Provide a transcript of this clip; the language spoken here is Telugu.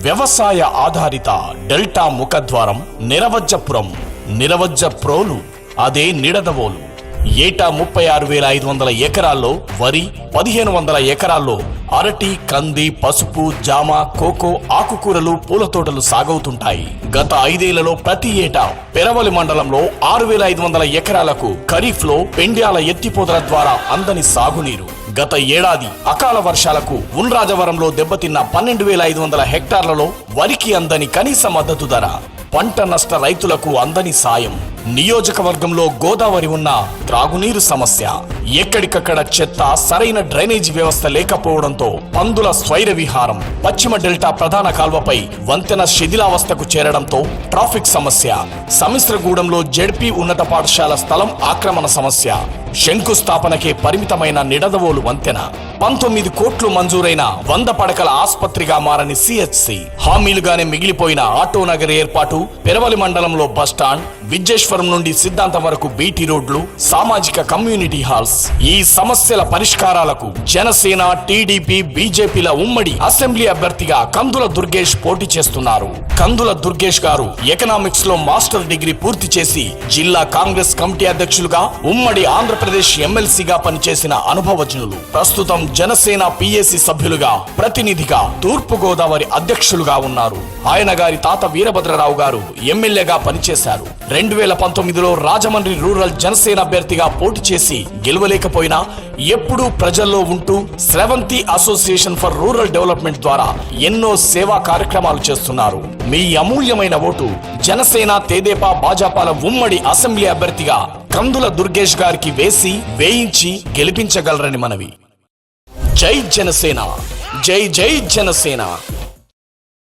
వ్యవసాయ ఆధారిత డెల్టా ముఖద్వారం నిరవజ్జపురం, నిరవజ్జ ప్రోలు, అదే నిడదవోలు. ఏటా 36,500 ఎకరాల్లో వరి, 1,500 ఎకరాల్లో అరటి, కంది, పసుపు, జామ, కోకో, ఆకుకూరలు, పూల తోటలు సాగవుతుంటాయి. గత 5 ఏళ్లలో ప్రతి ఏటా పెరవలి మండలంలో 6,500 ఎకరాలకు ఖరీఫ్ లో పెండ్యాల ఎత్తిపోతల ద్వారా అందని సాగునీరు. గత ఏడాది అకాల వర్షాలకు ఉన్రాజవరంలో దెబ్బతిన్న 12,500 హెక్టార్లలో వరికి అందని కనీస మద్దతు ధర, పంట నష్ట రైతులకు అందని సాయం. నియోజకవర్గంలో గోదావరి ఉన్న త్రాగునీరు సమస్య, ఎక్కడికక్కడ చెత్త, సరైన డ్రైనేజీ వ్యవస్థ లేకపోవడంతో పందుల స్వైర విహారం, పశ్చిమ డెల్టా ప్రధాన కాల్వపై వంతెన శిథిలావస్థకు చేరడంతో ట్రాఫిక్ సమస్య, సమిశ్రగూడెంలో జెడ్పీ ఉన్నత పాఠశాల స్థలం ఆక్రమణ సమస్య, శంకుస్థాపనకే పరిమితమైన నిడదవోలు వంతెన, 19 కోట్లు మంజూరైన 100 పడకల ఆస్పత్రిగా మారని సిహెచ్సి, హామీలుగానే మిగిలిపోయిన ఆటోనగర్ ఏర్పాటు, పెరవలి మండలంలో బస్టాండ్, విద్యేశ్వరం నుండి సిద్ధాంతం వరకు బీటీ రోడ్లు, సామాజిక కమ్యూనిటీ హాల్స్. ఈ సమస్యల పరిష్కారాలకు జనసేన, టీడీపీ, బీజేపీల ఉమ్మడి అసెంబ్లీ అభ్యర్థిగా కందుల దుర్గేష్ పోటీ చేస్తున్నారు. కందుల దుర్గేష్ గారు ఎకనామిక్స్ లో మాస్టర్ డిగ్రీ పూర్తి చేసి జిల్లా కాంగ్రెస్ కమిటీ అధ్యక్షులుగా, ఉమ్మడి ఆంధ్రప్రదేశ్ ఎమ్మెల్సీగా పనిచేసిన అనుభవజ్ఞులు. ప్రస్తుతం జనసేన పిఎసి సభ్యులుగా, ప్రతినిధిగా, తూర్పు గోదావరి అధ్యక్షులుగా ఉన్నారు. ఆయన గారి తాత వీరభద్రరావు గారు ఎమ్మెల్యేగా పనిచేశారు. 2019లో రాజమండ్రి రూరల్ జనసేన అభ్యర్థిగా పోటీ చేసి గెలవలేకపోయినా ఎప్పుడూ ప్రజల్లో ఉంటూ స్రవంతి అసోసియేషన్ ఫర్ రూరల్ డెవలప్మెంట్ ద్వారా ఎన్నో సేవా కార్యక్రమాలు చేస్తున్నారు. మీ అమూల్యమైన ఓటు జనసేన, తెదేపా, భాజపాల ఉమ్మడి అసెంబ్లీ అభ్యర్థిగా కందుల దుర్గేష్ గారికి వేయించి గెలిపించగలరని మనవి. జై జనసేన, జై జై జనసేన.